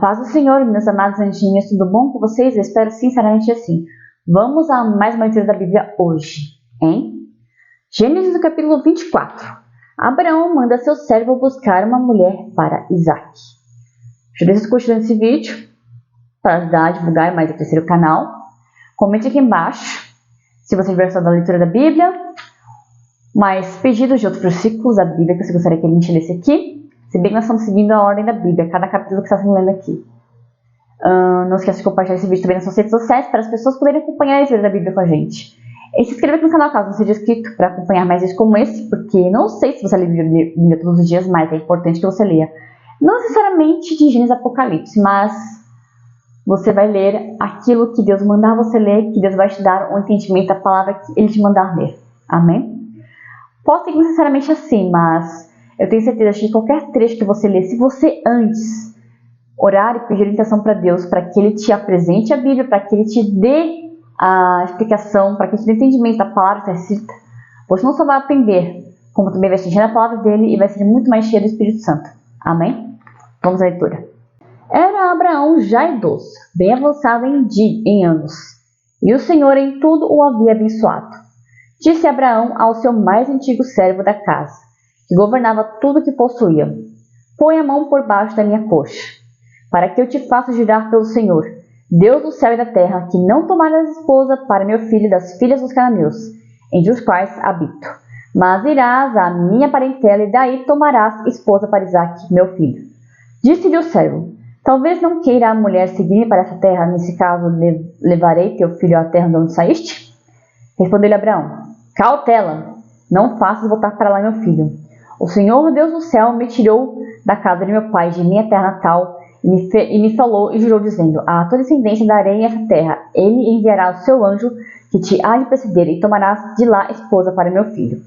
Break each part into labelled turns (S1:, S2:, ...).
S1: paz do Senhor, meus amados anjinhos, tudo bom com vocês? Eu espero sinceramente assim. Vamos a mais uma leitura da Bíblia hoje, hein? Gênesis do capítulo 24. Abraão manda seu servo buscar uma mulher para Isaac. Já deixa curtindo esse vídeo para ajudar a divulgar mais o terceiro canal. Comente aqui embaixo se você tiver gostado da leitura da Bíblia, mais pedidos de outros versículos da Bíblia que você gostaria que a gente lesse aqui. Se bem que nós estamos seguindo a ordem da Bíblia, cada capítulo que está sendo lendo aqui. Não esqueça de compartilhar esse vídeo também nas suas redes sociais para as pessoas poderem acompanhar a leitura da Bíblia com a gente. E se inscreva aqui no canal caso não seja inscrito para acompanhar mais vídeos como esse, porque não sei se você lê Bíblia todos os dias, mas é importante que você leia. Não necessariamente de Gênesis e Apocalipse, mas você vai ler aquilo que Deus mandar você ler, que Deus vai te dar um entendimento da palavra que Ele te mandar ler. Amém? Pode ser que necessariamente assim, mas eu tenho certeza que qualquer trecho que você ler, se você antes orar e pedir orientação para Deus, para que Ele te apresente a Bíblia, para que Ele te dê a explicação, para que Ele te dê entendimento da palavra que está escrita, você não só vai aprender, como também vai se encher da palavra dEle e vai ser muito mais cheio do Espírito Santo. Amém? Vamos à leitura. Era Abraão já idoso, bem avançado em anos, e o Senhor em tudo o havia abençoado. Disse Abraão ao seu mais antigo servo da casa, que governava tudo que possuía: põe a mão por baixo da minha coxa, para que eu te faça jurar pelo Senhor, Deus do céu e da terra, que não tomarás esposa para meu filho das filhas dos cananeus, entre os quais habito, mas irás à minha parentela e daí tomarás esposa para Isaque, meu filho. Disse-lhe o servo: talvez não queira a mulher seguir-me para essa terra, nesse caso levarei teu filho à terra de onde saíste? Respondeu-lhe Abraão: cautela, não faças voltar para lá meu filho. O Senhor Deus do céu me tirou da casa de meu pai, de minha terra natal, e me falou e jurou, dizendo: a tua descendência darei essa terra. Ele enviará o seu anjo que te há de preceder, e tomarás de lá esposa para meu filho.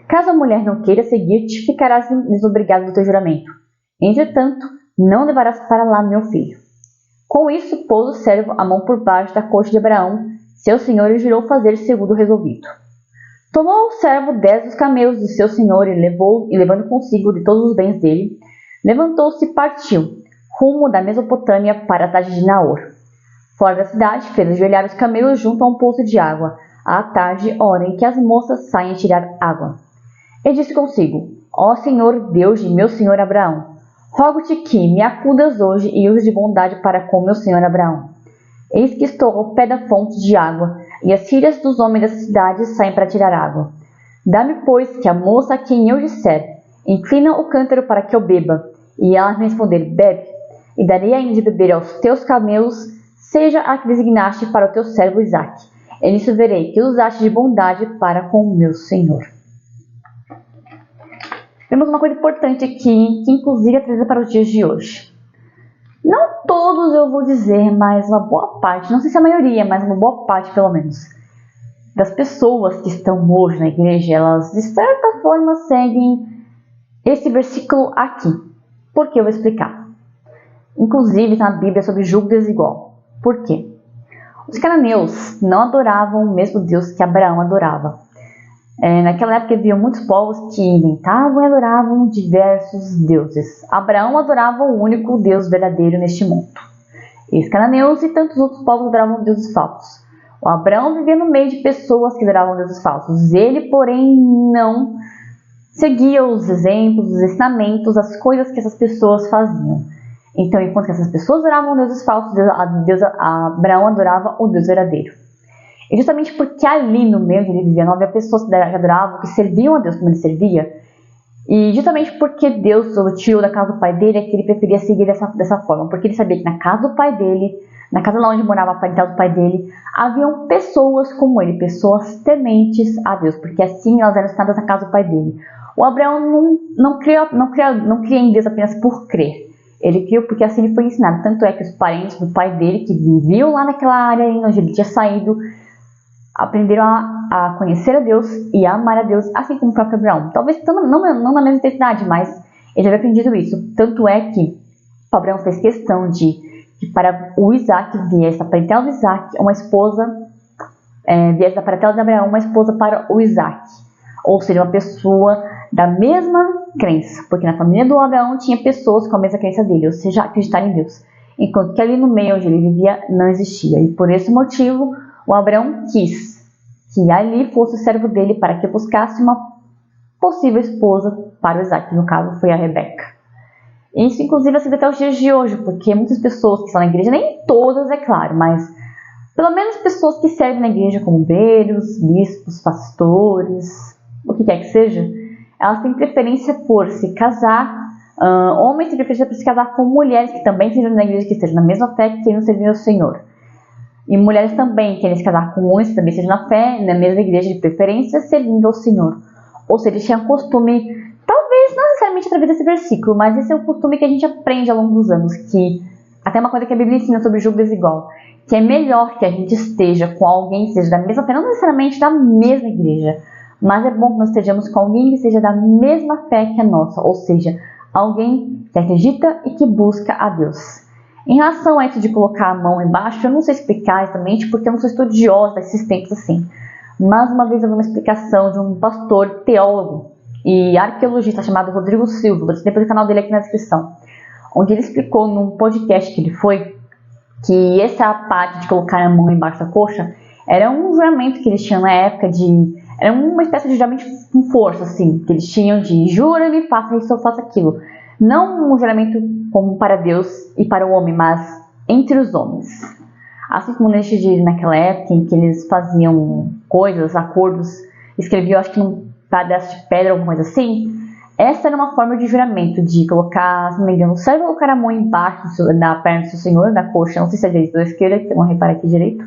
S1: Caso a mulher não queira seguir-te, ficarás desobrigado do teu juramento. Entretanto, não levarás para lá meu filho. Com isso, pôs o servo a mão por baixo da coxa de Abraão, seu senhor, e jurou fazer segundo o resolvido. Tomou o servo 10 dos camelos de seu senhor e levando consigo de todos os bens dele, levantou-se e partiu, rumo da Mesopotâmia para a cidade de Naor. Fora da cidade, fez ajoelhar os camelos junto a um poço de água, à tarde, hora em que as moças saem a tirar água. E disse consigo: ó Senhor Deus de meu senhor Abraão, rogo-te que me acudas hoje e uses de bondade para com meu senhor Abraão. Eis que estou ao pé da fonte de água, e as filhas dos homens dessa cidade saem para tirar água. Dá-me, pois, que a moça a quem eu disser: inclina o cântaro para que eu beba, e ela me responder: bebe, e darei ainda de beber aos teus camelos, seja a que designaste para o teu servo Isaque. E nisso verei que usaste de bondade para com o meu senhor. Temos uma coisa importante aqui, que inclusive é trazida para os dias de hoje. Não todos eu vou dizer, mas uma boa parte, não sei se a maioria, mas uma boa parte pelo menos, das pessoas que estão hoje na igreja, elas de certa forma seguem esse versículo aqui. Por que eu vou explicar? Inclusive na Bíblia sobre julgo desigual. Por quê? Os cananeus não adoravam o mesmo Deus que Abraão adorava. Naquela época havia muitos povos que inventavam e adoravam diversos deuses. Abraão adorava o único Deus verdadeiro neste mundo. E os cananeus e tantos outros povos adoravam deuses falsos. O Abraão vivia no meio de pessoas que adoravam deuses falsos. Ele, porém, não seguia os exemplos, os ensinamentos, as coisas que essas pessoas faziam. Então, enquanto que essas pessoas adoravam deuses falsos, Abraão adorava o Deus verdadeiro. E justamente porque ali no meio onde ele vivia não havia pessoas que adoravam, que serviam a Deus como ele servia, e justamente porque Deus o tirou da casa do pai dele, é que ele preferia seguir dessa forma, porque ele sabia que na casa do pai dele, na casa lá onde morava a parentela do pai dele, haviam pessoas como ele, pessoas tementes a Deus, porque assim elas eram ensinadas na casa do pai dele. O Abraão não cria em Deus apenas por crer. Ele criou porque assim ele foi ensinado. Tanto é que os parentes do pai dele, que viviam lá naquela área onde ele tinha saído, aprenderam a conhecer a Deus e a amar a Deus, assim como o próprio Abraão. Talvez não na mesma intensidade, mas ele já havia aprendido isso. Tanto é que o Abraão fez questão de que para o Isaque viesse da parentela do Isaque uma esposa, viesse da parentela de Abraão uma esposa para o Isaque. Ou seja, uma pessoa da mesma crença, porque na família do Abraão tinha pessoas com a mesma crença dele, ou seja, acreditar em Deus. enquanto que ali no meio onde ele vivia não existia. E por esse motivo, o Abraão quis que ali fosse o servo dele para que buscasse uma possível esposa para o Isaac, no caso foi a Rebeca. Isso inclusive é até os dias de hoje, porque muitas pessoas que estão na igreja, nem todas é claro, mas pelo menos pessoas que servem na igreja como obreiros, bispos, pastores, o que quer que seja, elas têm preferência por se casar, homens têm preferência por se casar com mulheres que também sejam na igreja, que estejam na mesma fé, que queiram servir ao Senhor. E mulheres também querem se casar com homens que também sejam na fé, na mesma igreja de preferência, servindo ao Senhor. Ou seja, eles tinham costume, talvez não necessariamente através desse versículo, mas esse é um costume que a gente aprende ao longo dos anos, que até uma coisa que a Bíblia ensina sobre julgo desigual, que é melhor que a gente esteja com alguém que seja da mesma fé, não necessariamente da mesma igreja, mas é bom que nós estejamos com alguém que seja da mesma fé que a nossa, ou seja, alguém que acredita e que busca a Deus. Em relação a isso de colocar a mão embaixo, eu não sei explicar exatamente porque eu não sou estudiosa desses tempos assim. Mas uma vez eu vi uma explicação de um pastor, teólogo e arqueologista chamado Rodrigo Silva, vou depois o canal dele aqui na descrição, onde ele explicou num podcast que ele foi, que essa parte de colocar a mão embaixo da coxa era um juramento que eles tinham na época era uma espécie de juramento com força, assim, que eles tinham de jura-me, faça isso ou faça aquilo. Não um juramento como para Deus e para o homem, mas entre os homens. Assim como neste dia, naquela época em que eles faziam coisas, acordos, escreviam, acho que num pedaço de pedra, alguma coisa assim, essa era uma forma de juramento, de colocar, se não me engano, só colocar a mão embaixo da perna do seu senhor, da coxa, não sei se é direita ou esquerda, que eu não reparei aqui direito,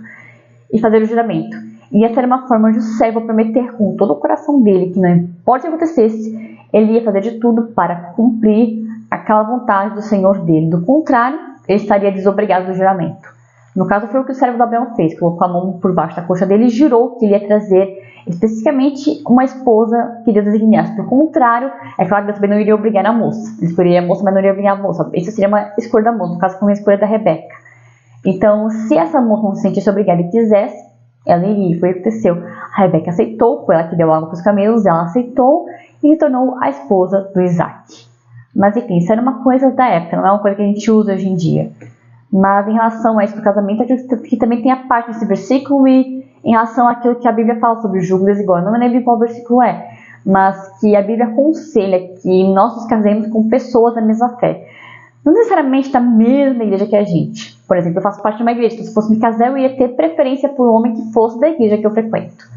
S1: e fazer o juramento. E essa era uma forma de o servo prometer com todo o coração dele que não importa o que acontecesse, ele ia fazer de tudo para cumprir aquela vontade do Senhor dele. Do contrário, ele estaria desobrigado do juramento. No caso, foi o que o servo de Abraão fez. Colocou a mão por baixo da coxa dele e jurou que ele ia trazer especificamente uma esposa que Deus designasse. Do contrário, é claro que Deus também não iria obrigar a moça. Ele escolheria a moça, mas não iria obrigar a moça. Isso seria uma escolha da moça. No caso, foi uma escolha da Rebeca. Então, se essa moça não se sentisse obrigada e quisesse, ela iria. Foi o que aconteceu. A Rebeca aceitou, foi ela que deu água para os camelos, ela aceitou e se tornou a esposa do Isaac. Mas enfim, isso era uma coisa da época, não é uma coisa que a gente usa hoje em dia. Mas em relação a isso do casamento, eu acredito que também tem a parte desse versículo e em relação àquilo que a Bíblia fala sobre o julgo desigual. Eu não me lembro qual versículo é, mas que a Bíblia aconselha que nós nos casemos com pessoas da mesma fé. Não necessariamente da mesma igreja que a gente. Por exemplo, eu faço parte de uma igreja, então se fosse me casar eu ia ter preferência por um homem que fosse da igreja que eu frequento.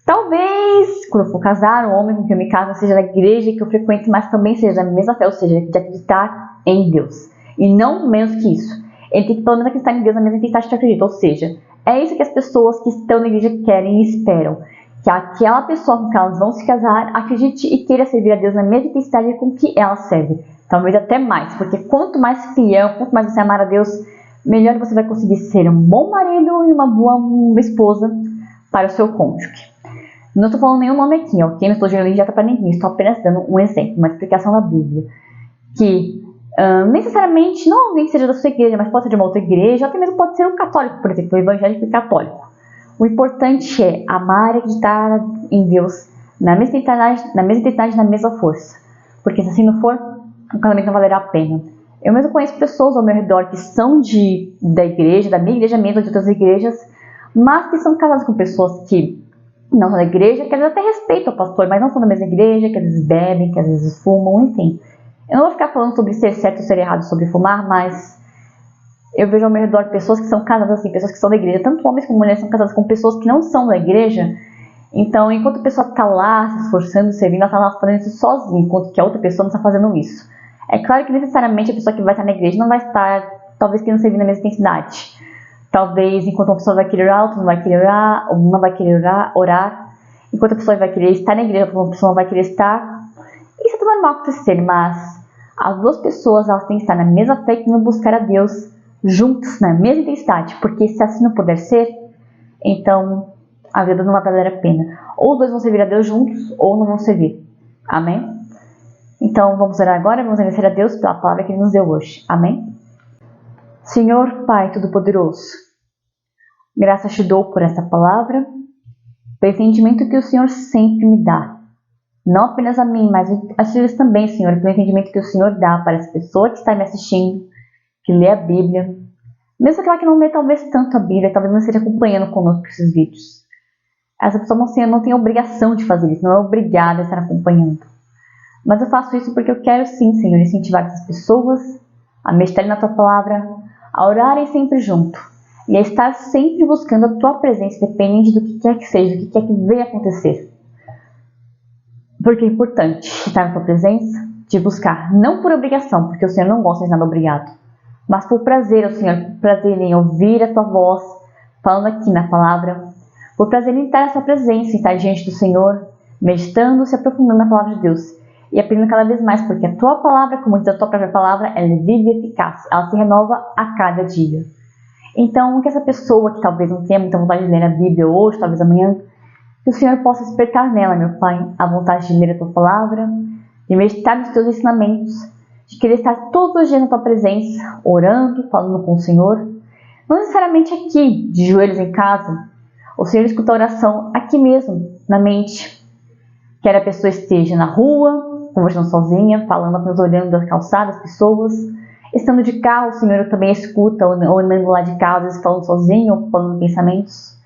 S1: Talvez, quando eu for casar, o homem com quem eu me caso seja da igreja que eu frequento, mas também seja da mesma fé, ou seja, de acreditar em Deus. E não menos que isso. Ele tem que pelo menos acreditar em Deus na mesma intensidade que acredita. Ou seja, é isso que as pessoas que estão na igreja querem e esperam. Que aquela pessoa com que elas vão se casar acredite e queira servir a Deus na mesma intensidade com que ela serve. Talvez até mais, porque quanto mais fiel, quanto mais você amar a Deus, melhor você vai conseguir ser um bom marido e uma boa esposa para o seu cônjuge. Não estou falando nenhum nome aqui, ok? Não estou gerando dieta para ninguém, estou apenas dando um exemplo, uma explicação da Bíblia. Que necessariamente, não alguém que seja da sua igreja, mas pode ser de uma outra igreja, ou até mesmo pode ser um católico, por exemplo, um evangélico e católico. O importante é amar e acreditar em Deus na mesma intensidade, na mesma força. Porque se assim não for, o casamento não valerá a pena. Eu mesmo conheço pessoas ao meu redor que são da igreja, da minha igreja mesmo, de outras igrejas, mas que são casadas com pessoas que não são da igreja, que às vezes até respeitam o pastor, mas não são da mesma igreja, que às vezes bebem, que às vezes fumam, enfim. Eu não vou ficar falando sobre ser certo ou ser errado, sobre fumar, mas eu vejo ao meu redor pessoas que são casadas assim, pessoas que são da igreja, tanto homens como mulheres são casadas com pessoas que não são da igreja. Então, enquanto a pessoa está lá se esforçando, servindo, ela está lá fazendo isso sozinha, enquanto que a outra pessoa não está fazendo isso. É claro que necessariamente a pessoa que vai estar na igreja não vai estar, talvez, querendo servir na mesma intensidade. Talvez, enquanto uma pessoa vai querer orar, outra não vai querer orar, ou uma vai querer orar. Enquanto a pessoa vai querer estar na igreja, outra pessoa não vai querer estar. Isso é tudo normal acontecer, mas as duas pessoas elas têm que estar na mesma fé que vão buscar a Deus juntos, na mesma intensidade. Porque se assim não puder ser, então a vida não vai valer a pena. Ou os dois vão servir a Deus juntos, ou não vão servir. Amém? Então vamos orar agora, vamos agradecer a Deus pela palavra que Ele nos deu hoje. Amém? Senhor Pai Todo-Poderoso, graças te dou por essa palavra, pelo entendimento que o Senhor sempre me dá. Não apenas a mim, mas a vocês também, Senhor, pelo entendimento que o Senhor dá para essa pessoa que está me assistindo, que lê a Bíblia, mesmo aquela que não lê talvez tanto a Bíblia, talvez não esteja acompanhando conosco esses vídeos. Essa pessoa não tem obrigação de fazer isso, não é obrigada a estar acompanhando. Mas eu faço isso porque eu quero sim, Senhor, incentivar essas pessoas a meditarem na Tua Palavra, a orarem sempre junto e a estar sempre buscando a Tua presença, independente do que quer que seja, do que quer que venha acontecer. Porque é importante estar na Tua presença, de buscar, não por obrigação, porque o Senhor não gosta de nada obrigado, mas por prazer, o Senhor, por prazer em ouvir a Tua voz, falando aqui na Palavra, por prazer em estar na Sua presença, em estar diante do Senhor, meditando, se aprofundando na Palavra de Deus. E aprendendo cada vez mais, porque a Tua Palavra, como diz a Tua própria Palavra, ela é viva e eficaz. Ela se renova a cada dia. Então, que essa pessoa que talvez não tenha muita vontade de ler a Bíblia hoje, talvez amanhã, que o Senhor possa despertar nela, meu Pai, a vontade de ler a Tua Palavra, de meditar nos Teus ensinamentos, de querer estar todos os dias na Tua presença, orando, falando com o Senhor. Não necessariamente aqui, de joelhos em casa. O Senhor escuta a oração aqui mesmo, na mente. Quer a pessoa esteja na rua, conversando sozinha, falando apenas olhando das calçadas, pessoas. Estando de carro, o Senhor também escuta, ou andando lá de casa, às vezes falando sozinho, ou falando pensamentos.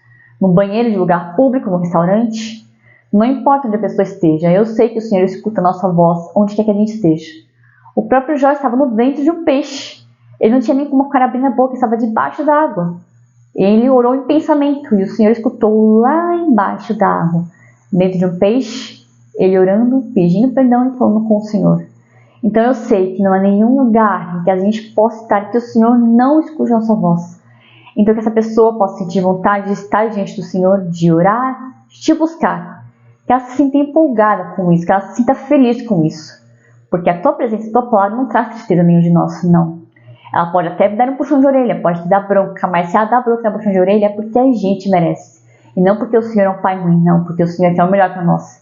S1: No banheiro de lugar público, no restaurante. Não importa onde a pessoa esteja, eu sei que o Senhor escuta a nossa voz, onde quer que a gente esteja. O próprio Jó estava no ventre de um peixe. Ele não tinha nem como ficar abrindo a boca, estava debaixo da água. Ele orou em pensamento, e o Senhor escutou lá embaixo da água, dentro de um peixe, ele orando, pedindo perdão e falando com o Senhor. Então eu sei que não há nenhum lugar em que a gente possa estar que o Senhor não escute a nossa voz. Então que essa pessoa possa sentir vontade de estar diante do Senhor, de orar, de te buscar. Que ela se sinta empolgada com isso, que ela se sinta feliz com isso. Porque a Tua presença, a Tua palavra não traz tristeza nenhum de nós, não. Ela pode até dar um puxão de orelha, pode te dar bronca, mas se ela dá bronca e dá um puxão de orelha é porque a gente merece. E não porque o Senhor é um pai ruim, não, porque o Senhor quer o melhor para nós.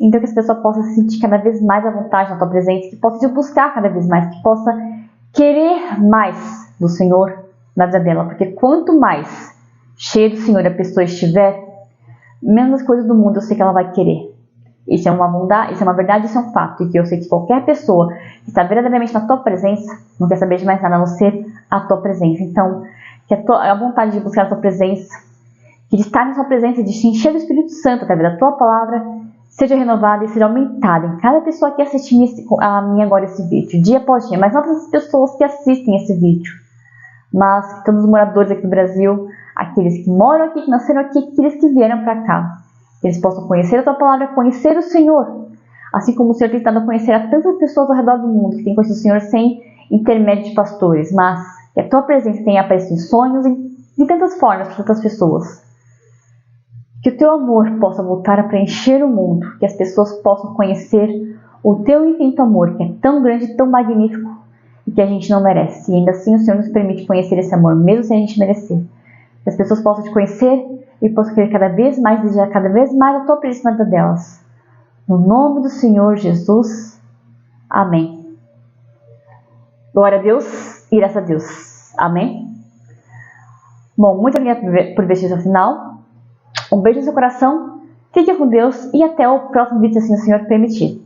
S1: Então que as pessoas possam se sentir cada vez mais à vontade na Tua presença, que possa te buscar cada vez mais, que possa querer mais do Senhor na vida dela. Porque quanto mais cheia do Senhor a pessoa estiver, menos as coisas do mundo eu sei que ela vai querer. Isso é uma bondade, isso é uma verdade, isso é um fato. E que eu sei que qualquer pessoa que está verdadeiramente na Tua presença não quer saber de mais nada a não ser a Tua presença. Então, que a vontade de buscar a Tua presença, que de estar na Tua presença, de se encher do Espírito Santo através da Tua palavra, seja renovada e seja aumentada em cada pessoa que assiste a mim agora esse vídeo, dia após dia. Mas não as pessoas que assistem esse vídeo, mas que todos os moradores aqui do Brasil, aqueles que moram aqui, que nasceram aqui, aqueles que vieram para cá. Que eles possam conhecer a Tua palavra, conhecer o Senhor. Assim como o Senhor tem dado a conhecer a tantas pessoas ao redor do mundo que têm conhecido o Senhor sem intermédio de pastores. Mas que a Tua presença tenha aparecido em sonhos de tantas formas para tantas pessoas. Que o Teu amor possa voltar a preencher o mundo. Que as pessoas possam conhecer o Teu infinito amor, que é tão grande e tão magnífico e que a gente não merece. E ainda assim o Senhor nos permite conhecer esse amor, mesmo sem a gente merecer. Que as pessoas possam Te conhecer e possam querer cada vez mais, desejar cada vez mais a Tua presença na vida delas. No nome do Senhor Jesus. Amém. Glória a Deus e graças a Deus. Amém. Bom, muito obrigada por ver até o final. Um beijo no seu coração. Fique com Deus e até o próximo vídeo, se assim o Senhor permitir.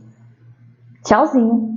S1: Tchauzinho.